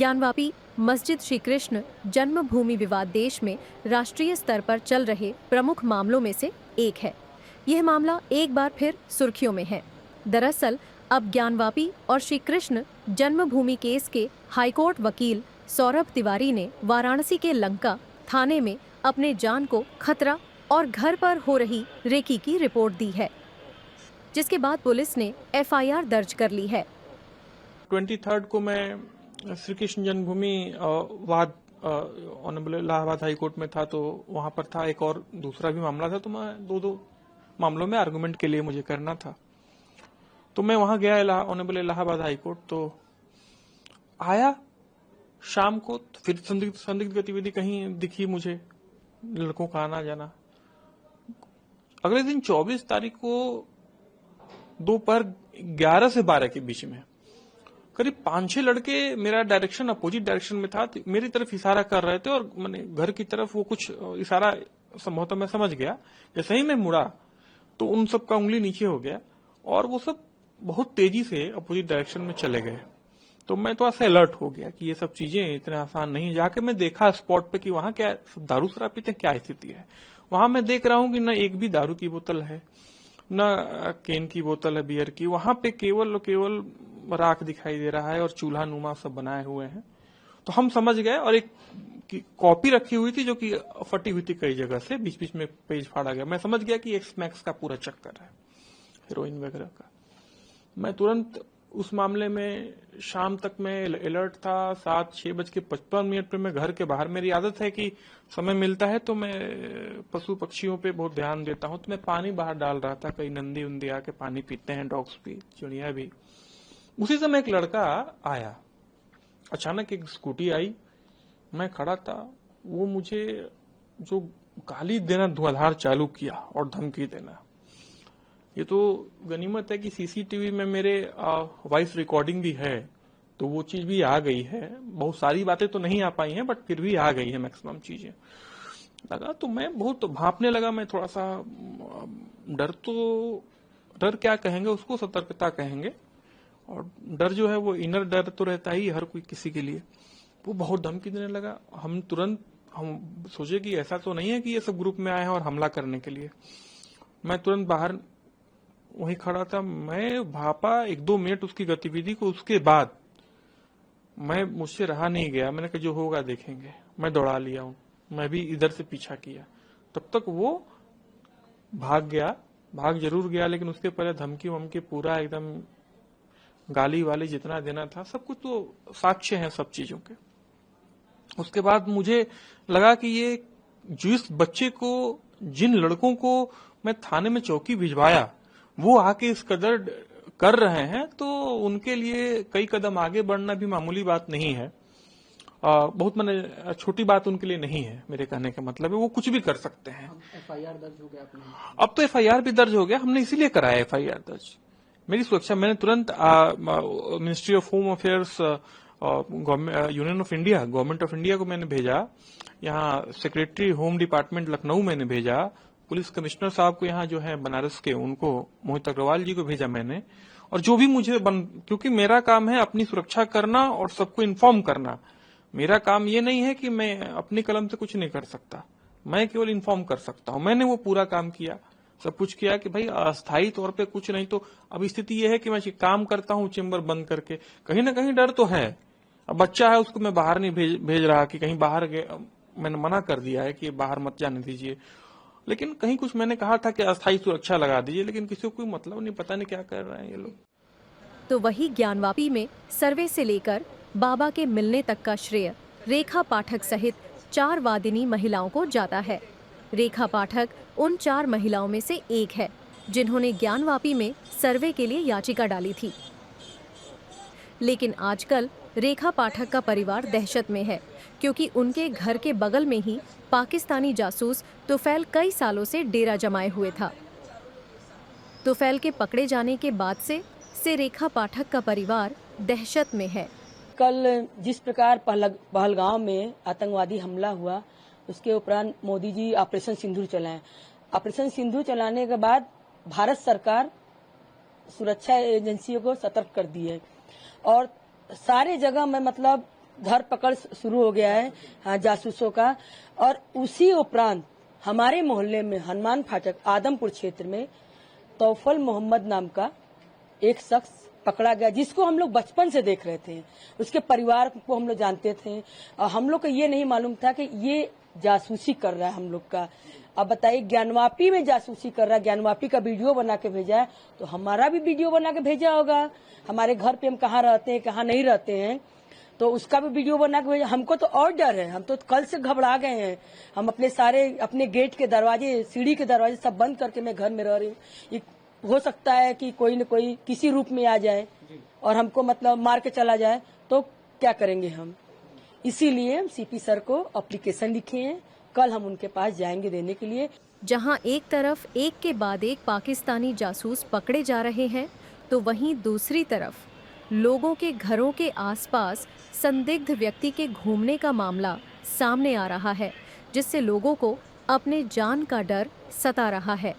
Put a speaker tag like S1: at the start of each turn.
S1: ज्ञानवापी मस्जिद श्री कृष्ण जन्मभूमि विवाद देश में राष्ट्रीय स्तर पर चल रहे प्रमुख मामलों में से एक है। यह मामला एक बार फिर सुर्खियों में है। दरअसल अब ज्ञानवापी और श्री कृष्ण जन्मभूमि केस के हाईकोर्ट वकील सौरभ तिवारी ने वाराणसी के लंका थाने में अपने जान को खतरा और घर पर हो रही रेकी की रिपोर्ट दी है, जिसके बाद पुलिस ने एफआईआर दर्ज कर ली है।
S2: 23 को मैं श्री कृष्ण जन्मभूमि वाद ऑनरेबल इलाहाबाद हाई कोर्ट में था, तो वहां पर था। एक और दूसरा भी मामला था, तो मैं दो मामलों में आर्गुमेंट के लिए मुझे करना था। तो मैं वहां गया ऑनरेबल इलाहाबाद हाई कोर्ट। तो आया शाम को, तो फिर संदिग्ध गतिविधि कहीं दिखी मुझे, लड़कों का आना जाना। अगले दिन 24 तारीख को दोपहर 11 से 12 के बीच में करीब 5-6 लड़के मेरा डायरेक्शन अपोजिट डायरेक्शन में था, मेरी तरफ इशारा कर रहे थे और मैंने घर की तरफ वो कुछ इशारा संभवतः मैं समझ गया। जैसे ही मैं मुड़ा तो उन सब का उंगली नीचे हो गया और वो सब बहुत तेजी से अपोजिट डायरेक्शन में चले गए। तो मैं थोड़ा सा अलर्ट हो गया कि ये सब चीजें इतने आसान नहीं। जाके मैं देखा स्पॉट पे कि वहां क्या दारू शराब पीते, क्या स्थिति है। वहां मैं देख रहा हूं कि न एक भी दारू की बोतल है, न केन की बोतल है बियर की। वहां पे केवल राख दिखाई दे रहा है और चूल्हा नुमा सब बनाए हुए हैं। तो हम समझ गए। और एक कॉपी रखी हुई थी जो कि फटी हुई थी कई जगह से, बीच बीच में पेज फाड़ा गया। मैं समझ गया कि एक्स मैक्स का पूरा चक्कर है, हीरोइन वगैरह का। मैं तुरंत उस मामले में शाम तक मैं अलर्ट था। 7:06:55 पे मैं घर के बाहर, मेरी आदत है कि समय मिलता है तो मैं पशु पक्षियों पे बहुत ध्यान देता हूं। तो मैं पानी बाहर डाल रहा था, कई नंदी उंदी आके पानी पीते हैं, डॉग्स भी, चिड़िया भी। उसी समय एक लड़का आया, अचानक एक स्कूटी आई, मैं खड़ा था। वो मुझे जो गाली देना धुआंधार चालू किया और धमकी देना। ये तो गनीमत है कि सीसीटीवी में मेरे वॉइस रिकॉर्डिंग भी है, तो वो चीज भी आ गई है। बहुत सारी बातें तो नहीं आ पाई हैं, बट फिर भी आ गई है मैक्सिमम चीजें। लगा तो मैं बहुत भांपने लगा। मैं थोड़ा सा डर क्या कहेंगे उसको, सतर्कता कहेंगे। और डर जो है वो इनर डर तो रहता ही हर कोई किसी के लिए। वो बहुत धमकी देने लगा। हम सोचे कि ऐसा तो नहीं है कि ये सब ग्रुप में आए हैं और हमला करने के लिए। मैं तुरंत बाहर वहीं खड़ा था। मैं भापा 1-2 मिनट उसकी गतिविधि को। उसके बाद मुझसे रहा नहीं गया। मैंने कहा जो होगा देखेंगे। मैं दौड़ा लिया हूं, मैं भी इधर से पीछा किया। तब तक वो भाग जरूर गया, लेकिन उसके पहले धमकी वमकी पूरा एकदम गाली वाली जितना देना था सब कुछ तो साक्ष्य है सब चीजों के। उसके बाद मुझे लगा कि ये जिस बच्चे को, जिन लड़कों को मैं थाने में चौकी भिजवाया, वो आके इस कदर कर रहे हैं, तो उनके लिए कई कदम आगे बढ़ना भी मामूली बात नहीं है। बहुत मैंने छोटी बात उनके लिए नहीं है। मेरे कहने का मतलब है वो कुछ भी कर सकते हैं।
S3: एफआईआर दर्ज हो गया अपने?
S2: अब तो एफआईआर भी दर्ज हो गया। हमने इसीलिए कराया एफआईआर दर्ज, मेरी सुरक्षा। मैंने तुरंत ministry of home affairs, union of India, government of India को मैंने भेजा। यहाँ सेक्रेटरी होम डिपार्टमेंट लखनऊ मैंने भेजा। पुलिस कमिश्नर साहब को यहाँ जो है बनारस के, उनको मोहित अग्रवाल जी को भेजा मैंने। और जो भी मुझे क्योंकि मेरा काम है अपनी सुरक्षा करना और सबको इन्फॉर्म करना। मेरा काम ये नहीं है कि मैं अपनी कलम से कुछ नहीं कर सकता, मैं केवल इन्फॉर्म कर सकता हूं। मैंने वो पूरा काम किया, सब कुछ किया कि भाई अस्थायी तौर पे कुछ नहीं। तो अब स्थिति यह है कि मैं काम करता हूं चेम्बर बंद करके। कहीं ना कहीं डर तो है। अब बच्चा है, उसको मैं बाहर नहीं भेज रहा कि कहीं बाहर मैंने मना कर दिया है कि बाहर मत जाने दीजिए। लेकिन कहीं कुछ मैंने कहा था कि अस्थायी सुरक्षा लगा दीजिए, लेकिन किसी को कोई मतलब नहीं, पता नहीं क्या कर रहे हैं ये लोग।
S1: तो वही ज्ञानवापी में सर्वे से लेकर बाबा के मिलने तक का श्रेय रेखा पाठक सहित 4 वादिनी महिलाओं को जाता है। रेखा पाठक उन 4 महिलाओं में से एक है जिन्होंने ज्ञानवापी में सर्वे के लिए याचिका डाली थी। लेकिन आजकल रेखा पाठक का परिवार दहशत में है, क्योंकि उनके घर के बगल में ही पाकिस्तानी जासूस तुफैल कई सालों से डेरा जमाए हुए था। तुफैल के पकड़े जाने के बाद से रेखा पाठक का परिवार दहशत में है।
S3: कल जिस प्रकार पहलगांव में आतंकवादी हमला हुआ, उसके उपरांत मोदी जी ऑपरेशन सिंदूर चलाए। ऑपरेशन सिंदूर चलाने के बाद भारत सरकार सुरक्षा एजेंसियों को सतर्क कर दी है और सारे जगह में मतलब धरपकड़ शुरू हो गया है जासूसों का। और उसी उपरांत हमारे मोहल्ले में हनुमान फाटक आदमपुर क्षेत्र में तौफल मोहम्मद नाम का एक शख्स पकड़ा गया, जिसको हम लोग बचपन से देख रहे थे। उसके परिवार को हम लोग जानते थे और हम लोग को ये नहीं मालूम था कि ये जासूसी कर रहा है हम लोग का। अब बताइए, ज्ञानवापी में जासूसी कर रहा है, ज्ञानवापी का वीडियो बना के भेजा है, तो हमारा भी वीडियो बना के भेजा होगा। हमारे घर पे हम कहाँ रहते हैं, कहाँ नहीं रहते हैं, तो उसका भी वीडियो बना के भेजा। हमको तो और डर है, हम तो कल से घबरा गए हैं। हम अपने गेट के दरवाजे, सीढ़ी के दरवाजे सब बंद करके मैं घर में रह रही हूँ। हो सकता है कि कोई न कोई किसी रूप में आ जाए और हमको मतलब मार के चला जाए, तो क्या करेंगे हम। इसीलिए हम सीपी सर को एप्लीकेशन लिखे हैं, कल हम उनके पास जाएंगे देने के लिए।
S1: जहां एक तरफ एक के बाद एक पाकिस्तानी जासूस पकड़े जा रहे हैं, तो वहीं दूसरी तरफ लोगों के घरों के आसपास संदिग्ध व्यक्ति के घूमने का मामला सामने आ रहा है, जिससे लोगों को अपने जान का डर सता रहा है।